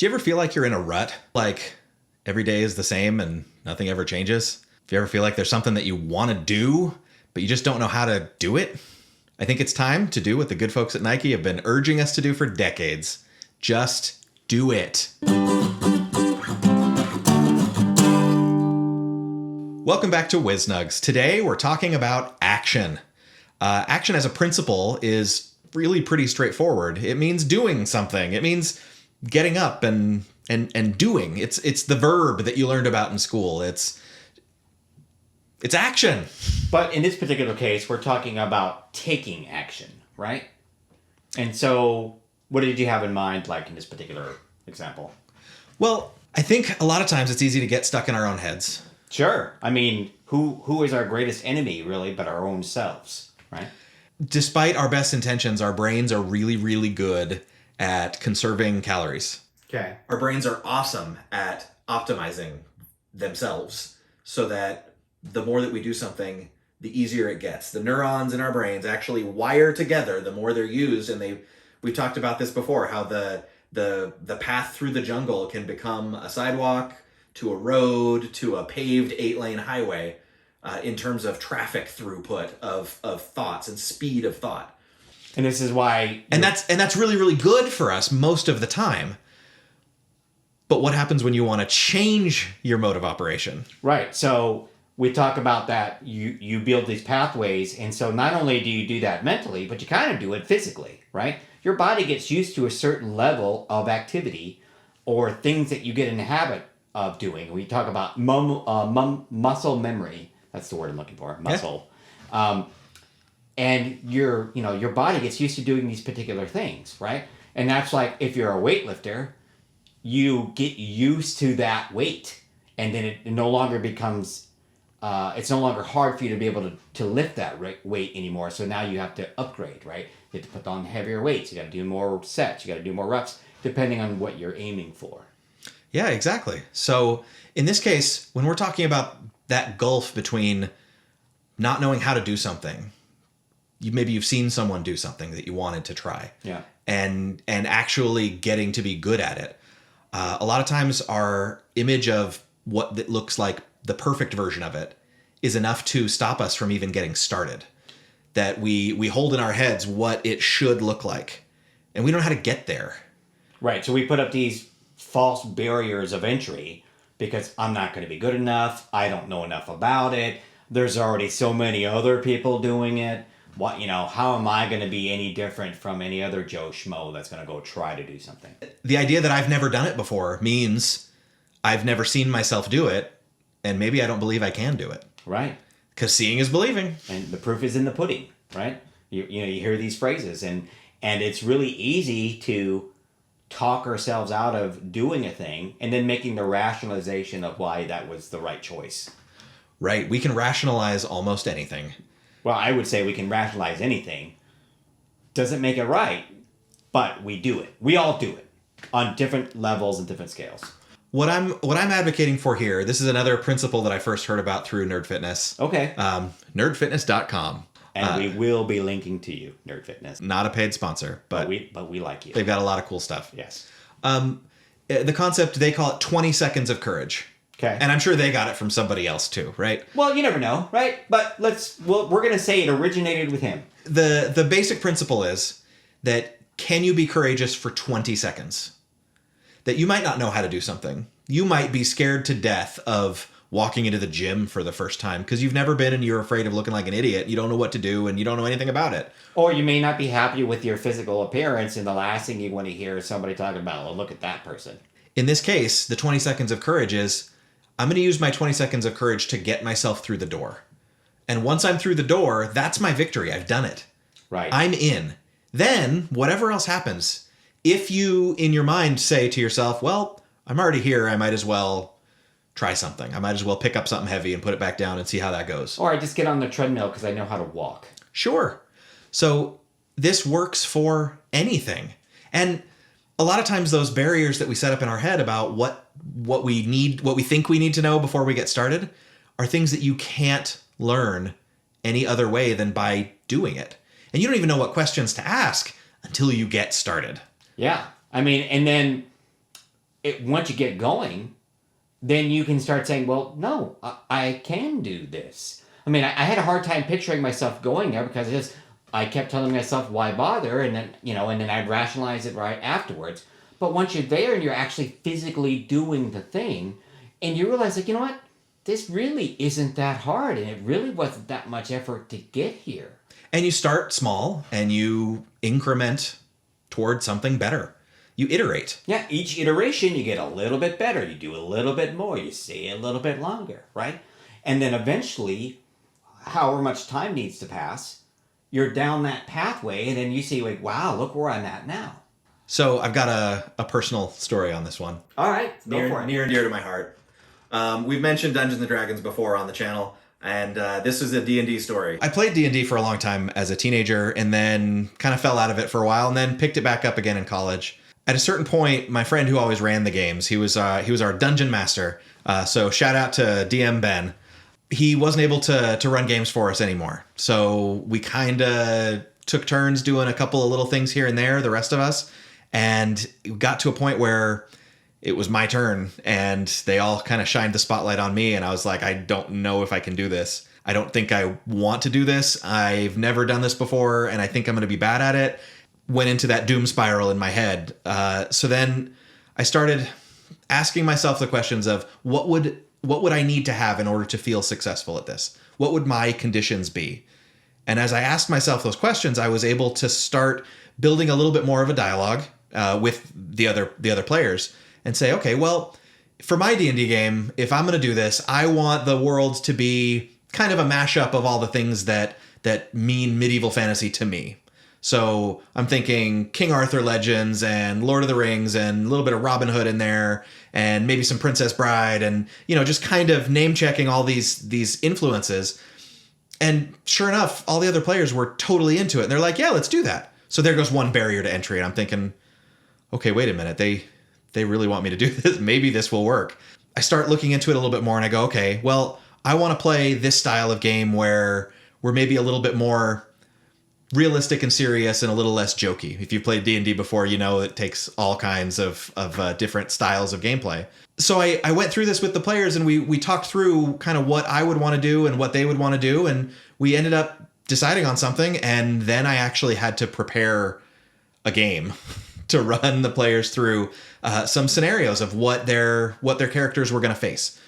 Do you ever feel like you're in a rut? Like every day is the same and nothing ever changes? Do you ever feel like there's something that you want to do, but you just don't know how to do it? I think it's time to do what the good folks at Nike have been urging us to do for decades. Just do it. Welcome back to WizNugs. Today we're talking about action. Action as a principle is really pretty straightforward. It means doing something. It means getting up and doing. It's the verb that you learned about in school. It's action. But in this particular case, we're talking about taking action, right? And so what did you have in mind, like in this particular example? Well, I think a lot of times it's easy to get stuck in our own heads. Sure. I mean, who is our greatest enemy, really, but our own selves, right? Despite our best intentions, our brains are really, really good at conserving calories. Okay. Our brains are awesome at optimizing themselves so that the more that we do something, the easier it gets. The neurons in our brains actually wire together the more they're used, and we've talked about this before, how the path through the jungle can become a sidewalk to a road to a paved 8-lane highway in terms of traffic throughput of thoughts and speed of thought. And this is why... And that's really, really good for us most of the time. But what happens when you want to change your mode of operation? Right. So we talk about that you build these pathways, and so not only do you do that mentally, but you kind of do it physically, right? Your body gets used to a certain level of activity or things that you get in the habit of doing. We talk about muscle memory. That's the word I'm looking for. Muscle. Yeah. And your body gets used to doing these particular things, right? And that's like if you're a weightlifter, you get used to that weight, and then it no longer becomes, it's no longer hard for you to be able to lift that weight anymore. So now you have to upgrade, right? You have to put on heavier weights. You got to do more sets. You got to do more reps, depending on what you're aiming for. Yeah, exactly. So in this case, when we're talking about that gulf between not knowing how to do something, maybe you've seen someone do something that you wanted to try, yeah, and actually getting to be good at it. A lot of times our image of what it looks like, the perfect version of it, is enough to stop us from even getting started. That we hold in our heads what it should look like, and we don't know how to get there. Right. So we put up these false barriers of entry because I'm not going to be good enough. I don't know enough about it. There's already so many other people doing it. How am I going to be any different from any other Joe Schmo that's going to go try to do something? The idea that I've never done it before means I've never seen myself do it, and maybe I don't believe I can do it. Right. Because seeing is believing. And the proof is in the pudding, right? You hear these phrases, and it's really easy to talk ourselves out of doing a thing and then making the rationalization of why that was the right choice. Right. We can rationalize almost anything. Well, I would say we can rationalize anything. Doesn't make it right, but we do it. We all do it on different levels and different scales. What I'm advocating for here, this is another principle that I first heard about through Nerd Fitness. Okay. Nerdfitness.com. And we will be linking to you, Nerd Fitness. Not a paid sponsor, but we like you. They've got a lot of cool stuff. Yes. The concept, they call it 20 seconds of courage. Okay. And I'm sure they got it from somebody else too, right? Well, you never know, right? But we're going to say it originated with him. The basic principle is that can you be courageous for 20 seconds? That you might not know how to do something. You might be scared to death of walking into the gym for the first time because you've never been and you're afraid of looking like an idiot. You don't know what to do and you don't know anything about it. Or you may not be happy with your physical appearance, and the last thing you want to hear is somebody talking about, well, look at that person. In this case, the 20 seconds of courage is, I'm going to use my 20 seconds of courage to get myself through the door. And once I'm through the door, that's my victory. I've done it. Right. I'm in. Then, whatever else happens, if you, in your mind, say to yourself, well, I'm already here, I might as well try something. I might as well pick up something heavy and put it back down and see how that goes. Or I just get on the treadmill because I know how to walk. Sure. So this works for anything. And a lot of times those barriers that we set up in our head about what we need, what we think we need to know before we get started, are things that you can't learn any other way than by doing it. And you don't even know what questions to ask until you get started. Yeah. I mean, and then once you get going, then you can start saying, well, no, I can do this. I mean, I had a hard time picturing myself going there because I kept telling myself, why bother? And then, and then I'd rationalize it right afterwards. But once you're there and you're actually physically doing the thing, and you realize, like, you know what? This really isn't that hard, and it really wasn't that much effort to get here. And you start small and you increment toward something better. You iterate. Yeah, each iteration you get a little bit better. You do a little bit more. You stay a little bit longer, right? And then eventually, however much time needs to pass, you're down that pathway, and then you see, like, wow, look where I'm at now. So I've got a personal story on this one. All right, go for it. Near and dear to my heart. We've mentioned Dungeons & Dragons before on the channel, and this is a D&D story. I played D&D for a long time as a teenager, and then kind of fell out of it for a while, and then picked it back up again in college. At a certain point, my friend who always ran the games, he was our dungeon master. So shout out to DM Ben. He wasn't able to run games for us anymore. So we kind of took turns doing a couple of little things here and there, the rest of us. And it got to a point where it was my turn and they all kind of shined the spotlight on me. And I was like, I don't know if I can do this. I don't think I want to do this. I've never done this before and I think I'm going to be bad at it. Went into that doom spiral in my head. So then I started asking myself the questions of what would I need to have in order to feel successful at this? What would my conditions be? And as I asked myself those questions, I was able to start building a little bit more of a dialogue with the other players and say, okay, well, for my D&D game, if I'm going to do this, I want the world to be kind of a mashup of all the things that mean medieval fantasy to me. So I'm thinking King Arthur legends and Lord of the Rings and a little bit of Robin Hood in there and maybe some Princess Bride and, just kind of name checking all these influences. And sure enough, all the other players were totally into it. And they're like, yeah, let's do that. So there goes one barrier to entry. And I'm thinking, okay, wait a minute. They really want me to do this. Maybe this will work. I start looking into it a little bit more and I go, okay, well, I want to play this style of game where we're maybe a little bit more realistic and serious and a little less jokey. If you've played D&D before, you know it takes all kinds of different styles of gameplay. So I went through this with the players and we talked through kind of what I would want to do and what they would want to do. And we ended up deciding on something. And then I actually had to prepare a game to run the players through some scenarios of what their characters were going to face.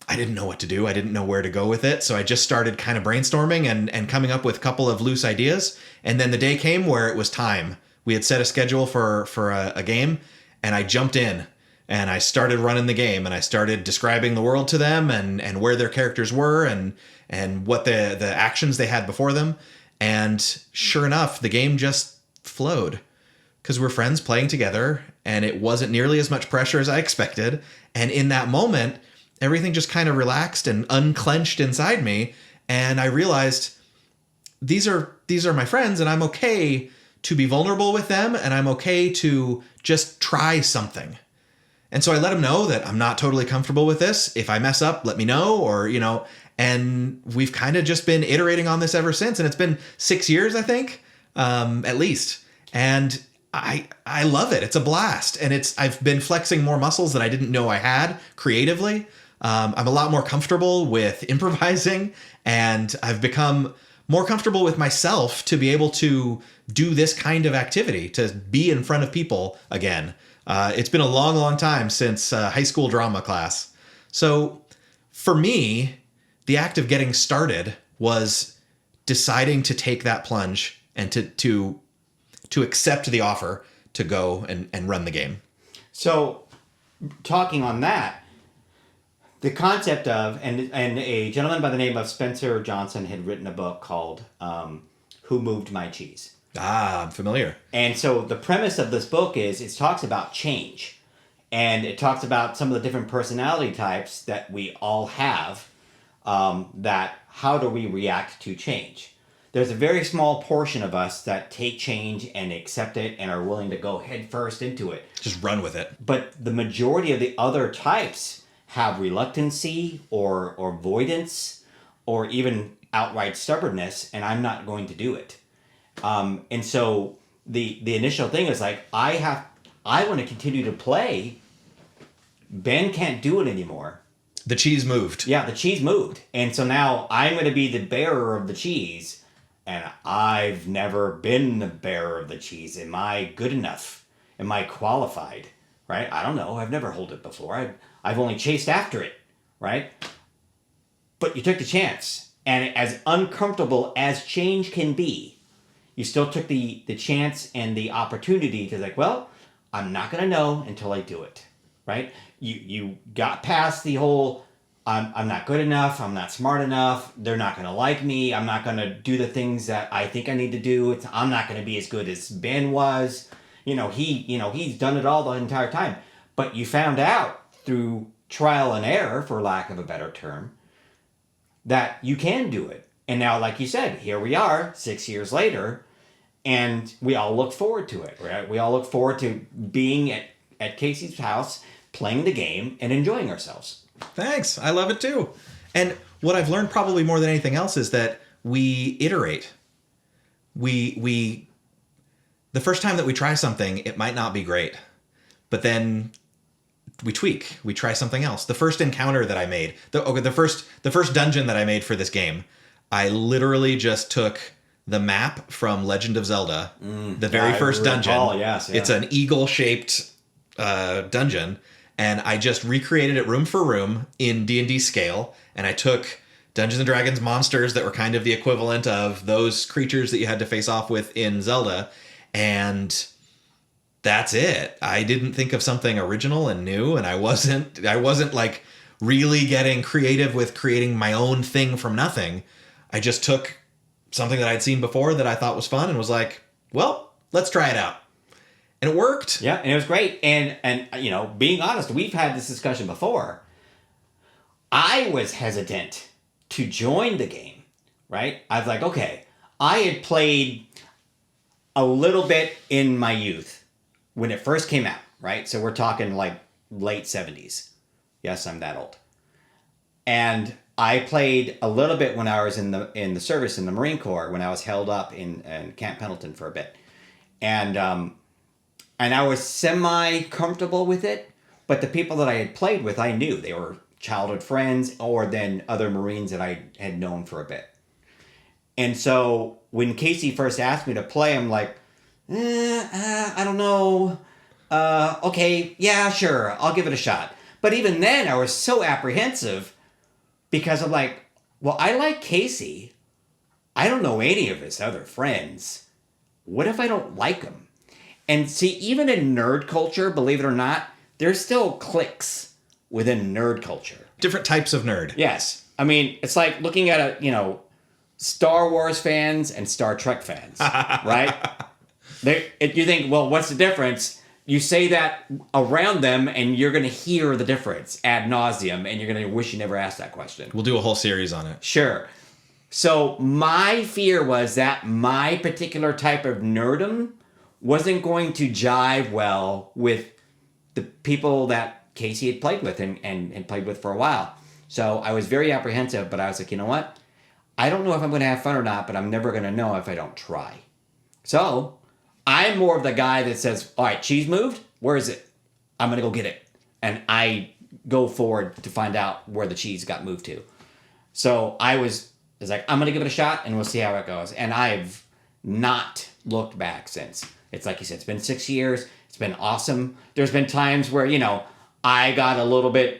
I didn't know what to do. I didn't know where to go with it. So I just started kind of brainstorming and coming up with a couple of loose ideas. And then the day came where it was time. We had set a schedule for a game and I jumped in and I started running the game and I started describing the world to them and where their characters were and what the actions they had before them. And sure enough, the game just flowed because we're friends playing together and it wasn't nearly as much pressure as I expected. And in that moment, everything just kind of relaxed and unclenched inside me. And I realized these are my friends and I'm okay to be vulnerable with them. And I'm okay to just try something. And so I let them know that I'm not totally comfortable with this. If I mess up, let me know or, and we've kind of just been iterating on this ever since. And it's been 6 years, I think, at least. And I love it. It's a blast. And I've been flexing more muscles that I didn't know I had creatively. I'm a lot more comfortable with improvising and I've become more comfortable with myself to be able to do this kind of activity, to be in front of people again. It's been a long, long time since high school drama class. So for me, the act of getting started was deciding to take that plunge and to accept the offer to go and run the game. So talking on that, the concept of, and a gentleman by the name of Spencer Johnson had written a book called Who Moved My Cheese? Ah, I'm familiar. And so the premise of this book is it talks about change. And it talks about some of the different personality types that we all have, that how do we react to change? There's a very small portion of us that take change and accept it and are willing to go head first into it. Just run with it. But the majority of the other types have reluctancy or avoidance or even outright stubbornness, and I'm not going to do it. And so the initial thing is like, I I want to continue to play. Ben can't do it anymore. The cheese moved. Yeah, the cheese moved. And so now I'm going to be the bearer of the cheese. And I've never been the bearer of the cheese. Am I good enough? Am I qualified? Right? I don't know. I've never held it before. I've only chased after it. Right? But you took the chance. And as uncomfortable as change can be, you still took the chance and the opportunity to like, well, I'm not going to know until I do it. Right? You got past the whole, I'm not good enough, I'm not smart enough, they're not going to like me, I'm not going to do the things that I think I need to do, I'm not going to be as good as Ben was. He's done it all the entire time. But you found out through trial and error, for lack of a better term, that you can do it. And now, like you said, here we are 6 years later, and we all look forward to it, right? We all look forward to being at Casey's house, playing the game, and enjoying ourselves. Thanks. I love it too. And what I've learned probably more than anything else is that we iterate. We the first time that we try something, it might not be great. But then we tweak. We try something else. The first encounter that I made, the first dungeon that I made for this game, I literally just took the map from Legend of Zelda, the very first dungeon. Yes, yeah. It's an eagle-shaped dungeon, and I just recreated it room for room in D&D scale, and I took Dungeons & Dragons monsters that were kind of the equivalent of those creatures that you had to face off with in Zelda, and that's it. I didn't think of something original and new, and I wasn't like really getting creative with creating my own thing from nothing. I just took something that I'd seen before that I thought was fun and was like, well, let's try it out. And it worked. Yeah, and it was great. And being honest, we've had this discussion before. I was hesitant to join the game, right? I was like, okay, I had played a little bit in my youth when it first came out, right? So we're talking like late 70s. Yes, I'm that old. And I played a little bit when I was in the service in the Marine Corps, when I was held up in Camp Pendleton for a bit. And I was semi-comfortable with it, but the people that I had played with, I knew. They were childhood friends or then other Marines that I had known for a bit. And so when Casey first asked me to play, I'm like, I don't know. Okay, yeah, sure, I'll give it a shot. But even then, I was so apprehensive because I'm like, well, I like Casey. I don't know any of his other friends. What if I don't like him? And see, even in nerd culture, believe it or not, there's still cliques within nerd culture. Different types of nerd. Yes. I mean, it's like looking at Star Wars fans and Star Trek fans, right? You think, well, what's the difference? You say that around them, and you're going to hear the difference ad nauseum, and you're going to wish you never asked that question. We'll do a whole series on it. Sure. So my fear was that my particular type of nerdom wasn't going to jive well with the people that Casey had played with and played with for a while. So I was very apprehensive, but I was like, you know what? I don't know if I'm going to have fun or not, but I'm never going to know if I don't try. So I'm more of the guy that says, all right, cheese moved. Where is it? I'm going to go get it. And I go forward to find out where the cheese got moved to. So I was like, I'm going to give it a shot and we'll see how it goes. And I've not looked back since. It's like you said, it's been 6 years. It's been awesome. There's been times where, I got a little bit,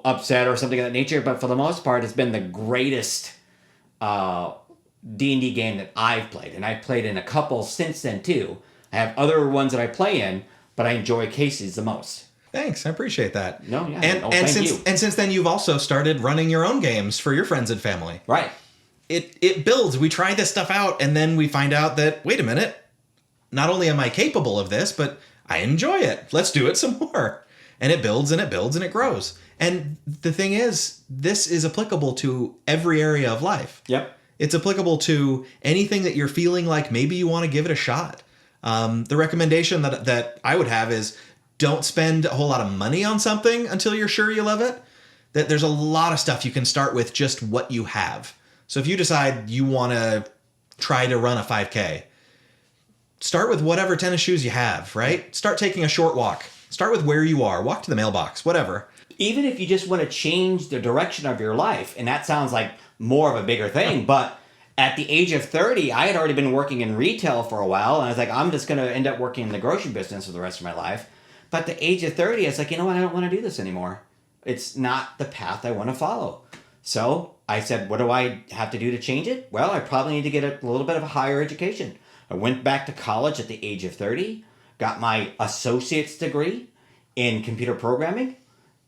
upset or something of that nature. But for the most part, it's been the greatest D&D game that I've played. And I've played in a couple since then, too. I have other ones that I play in, but I enjoy Casey's the most. Thanks, I appreciate that. No, yeah. And since then, you've also started running your own games for your friends and family. Right. It builds. We try this stuff out, and then we find out that, wait a minute, not only am I capable of this, but I enjoy it. Let's do it some more. And it builds, and it builds, and it grows. And the thing is, this is applicable to every area of life. Yep. It's applicable to anything that you're feeling like maybe you want to give it a shot. The recommendation that I would have is don't spend a whole lot of money on something until you're sure you love it. That there's a lot of stuff you can start with just what you have. So if you decide you want to try to run a 5K, start with whatever tennis shoes you have, right? Start taking a short walk. Start with where you are. Walk to the mailbox, whatever. Even if you just want to change the direction of your life, and that sounds like more of a bigger thing, but at the age of 30, I had already been working in retail for a while, and I was like, I'm just going to end up working in the grocery business for the rest of my life. But at the age of 30, I was like, you know what? I don't want to do this anymore. It's not the path I want to follow. So I said, what do I have to do to change it? Well, I probably need to get a little bit of a higher education. I went back to college at the age of 30, got my associate's degree in computer programming,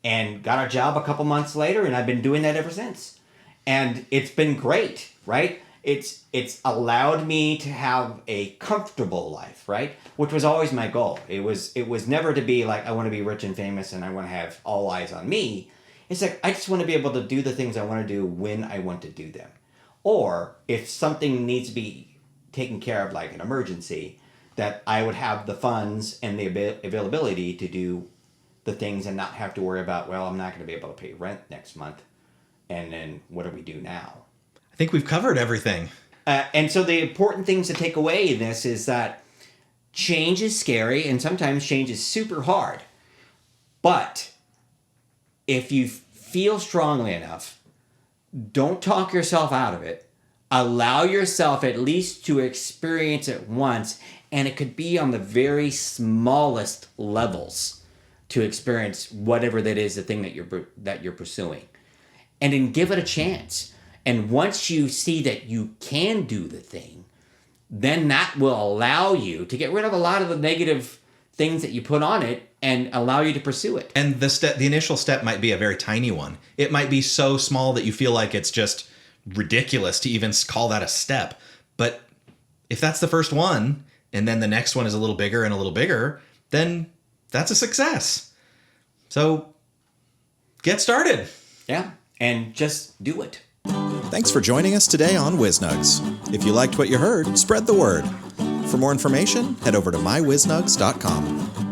and got a job a couple months later, and I've been doing that ever since. And it's been great, right? It's allowed me to have a comfortable life, right? Which was always my goal. It was never to be like, I want to be rich and famous and I want to have all eyes on me. It's like, I just want to be able to do the things I want to do when I want to do them. Or if something needs to be taken care of, like an emergency, that I would have the funds and the availability to do the things and not have to worry about, well, I'm not going to be able to pay rent next month. And then what do we do now? I think we've covered everything. And so the important things to take away in this is that change is scary and sometimes change is super hard. But if you feel strongly enough, don't talk yourself out of it. Allow yourself at least to experience it once, and it could be on the very smallest levels to experience whatever that is, the thing that you're pursuing. And then give it a chance. And once you see that you can do the thing, then that will allow you to get rid of a lot of the negative things that you put on it and allow you to pursue it. And the initial step might be a very tiny one. It might be so small that you feel like it's just ridiculous to even call that a step. But if that's the first one, and then the next one is a little bigger, then that's a success. So get started. Yeah, and just do it. Thanks for joining us today on WizNugs. If you liked what you heard, spread the word. For more information, head over to mywiznugs.com.